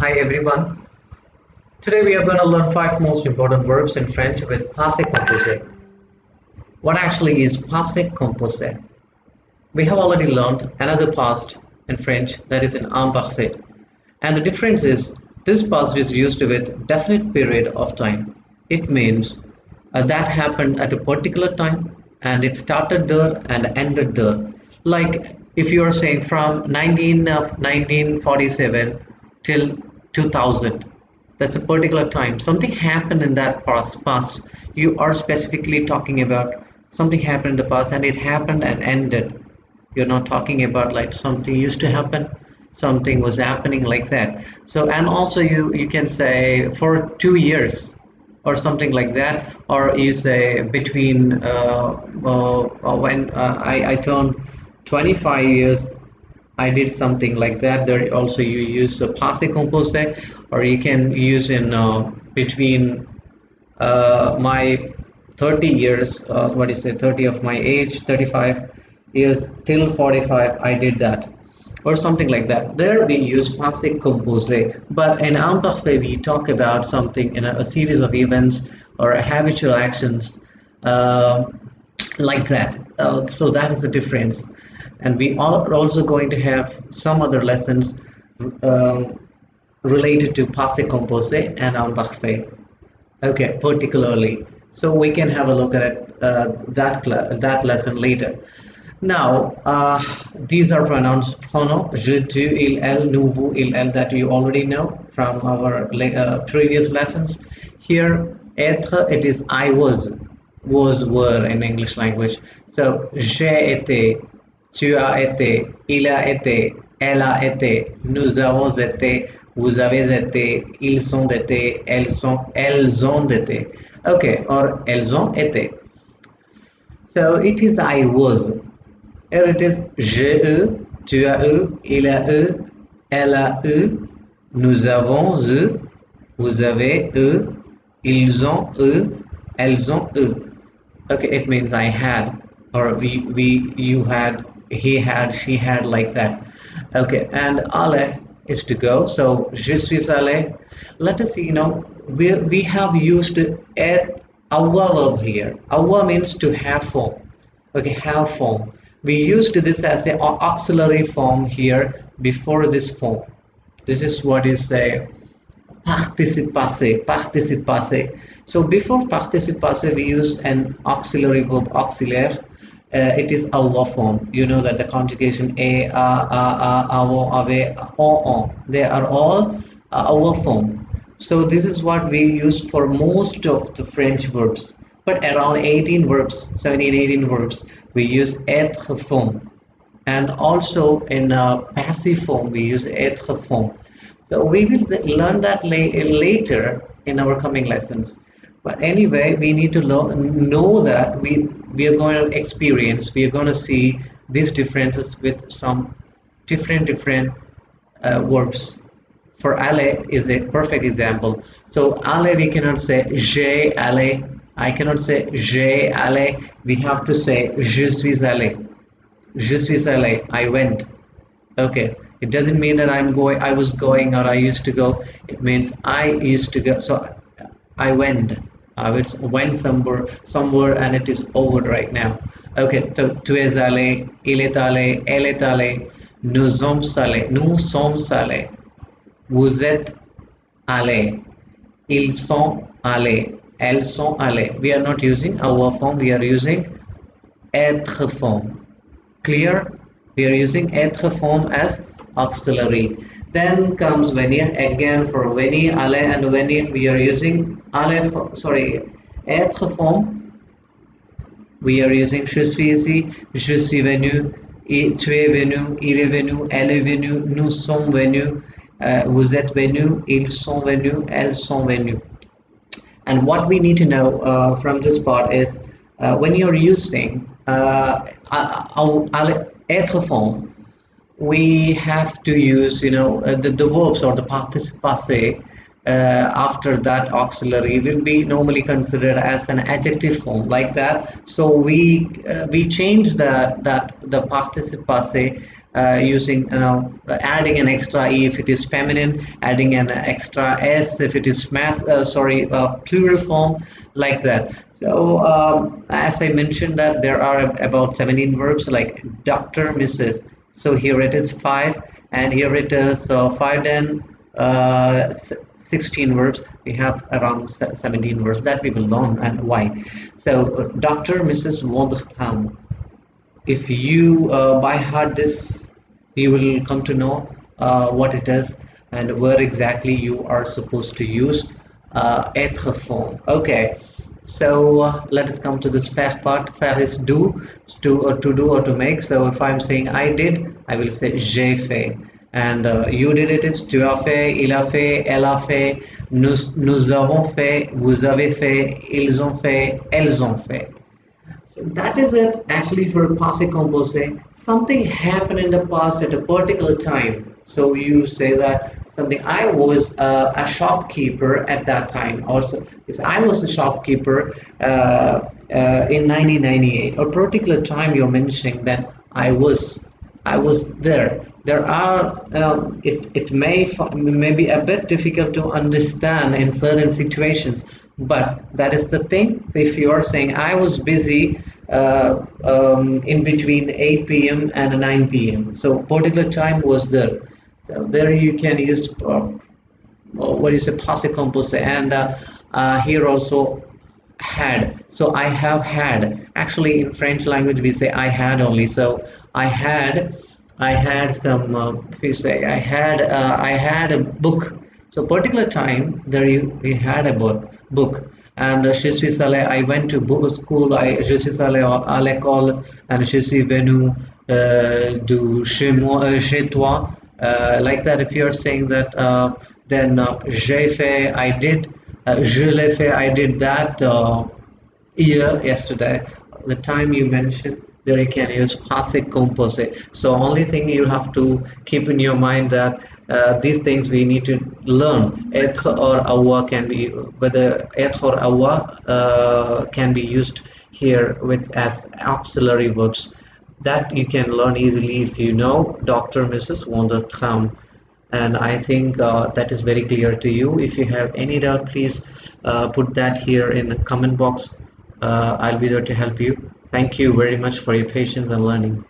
Hi everyone. Today we are going to learn 5 most important verbs in French with Passe Compose. What actually is Passe Compose? We have already learned another past in French, that is in imparfait. And the difference is this past is used with definite period of time. It means that happened at a particular time and it started there and ended there. Like if you are saying from 1947 till 2000, that's a particular time. Something happened in that past. You are specifically talking about something happened in the past and it happened and ended. You're not talking about like something used to happen, something was happening like that. So and also you can say for 2 years or something like that, or you say between when I turned 25 years I did something like that. There also you use Passe Compose, or you can use in between my 30 years, what is it, 30 of my age, 35 years till 45, I did that, or something like that. There we use Passe Compose, but in imparfait we talk about something in a series of events or habitual actions like that. So that is the difference. And we are also going to have some other lessons related to Passe Compose and imparfait. Okay, particularly. So we can have a look at that lesson later. Now, these are pronoun, je, tu, il, elle, nous, vous, il, elle, that you already know from our previous lessons. Here, être, it is I was, were in English language. So, j'ai été, tu as été, il a été, elle a été, nous avons été, vous avez été, ils sont été, elles ont été. Okay, or elles ont été. So it is I was. Here it is j'ai eu, tu as eu, il a eu, elle a eu, nous avons eu, vous avez eu, ils ont eu, elles ont eu. Okay, it means I had, or you had, he had, she had, like that. Okay, and aller is to go. So je suis allé. Let us see. We have used our verb here. Our means to have form. Okay, have form. We used this as an auxiliary form here before this form. This is what is a participe passé. So before participe passé we use an auxiliary verb auxiliaire. It is our form. You know that the conjugation a, avo, ave, on, they are all our form. So this is what we use for most of the French verbs. But around 18 verbs, 17, 18 verbs, we use être form. And also in passive form, we use être form. So we will learn that later in our coming lessons. But anyway, we need to know that we are going to experience, we are going to see these differences with some different verbs. For aller is a perfect example. So aller we cannot say j'ai allé. I cannot say j'ai allé. We have to say je suis allé. Je suis allé. I went. Okay. It doesn't mean that I was going, or I used to go. It means I used to go. So I went. I went somewhere, and it is over right now. Okay. So tu es allé, il est allé, elle est allée, nous sommes allés, vous êtes allés, ils sont allés, elles sont allées. We are not using our form, we are using être form. Clear? We are using être form as auxiliary. Then comes venir. Again for venir, aller and venir we are using être form. We are using je suis ici, je suis venu, tu es venu, il est venu, elle est venue, nous sommes venus, vous êtes venus, ils sont venus, elles sont venues. And what we need to know from this part is when you're using être form, we have to use the verbs or the participe passé after that auxiliary will be normally considered as an adjective form, like that. So we change the participe passé using adding an extra e if it is feminine, adding an extra s if it is plural form, like that. So as I mentioned that there are about 17 verbs like doctor, Mrs. So here it is 5, and here it is 5, then 16 verbs. We have around 17 verbs that we will learn and why. So Dr. Mrs. Wondertham. If you by heart this, you will come to know what it is and where exactly you are supposed to use être form. Okay, so let us come to this faire part. Faire is do, to do or to make. So if I'm saying I did, I will say j'ai fait. And you did it is tu as fait, il a fait, elle a fait, nous avons fait, vous avez fait, ils ont fait, elles ont fait. So that is it actually for Passe Compose. Something happened in the past at a particular time. So you say that something, I was a shopkeeper at that time, or so, yes, I was a shopkeeper in 1998. A particular time you're mentioning that I was there. There are it may be a bit difficult to understand in certain situations, but that is the thing. If you are saying I was busy in between 8 p.m. and 9 p.m., so particular time was there. So there you can use what is a Passe Compose, and here also had. So I have had. Actually, in French language we say I had only. So I had some. If you say I had a book. So particular time there we had a book. And je suis allé. I went to book school. Je suis allé à l'école, and je suis venu de chez moi, chez toi. Like that. If you're saying that, then j'ai fait. I did. Je l'ai fait. I did that. Yesterday, the time you mentioned, there you can use Passe Compose. So only thing you have to keep in your mind that these things we need to learn. Être or avoir can be, whether être or avoir can be used here with as auxiliary verbs. That you can learn easily if you know Dr. Mrs. Wondertham. And I think that is very clear to you. If you have any doubt, please put that here in the comment box. I'll be there to help you. Thank you very much for your patience and learning.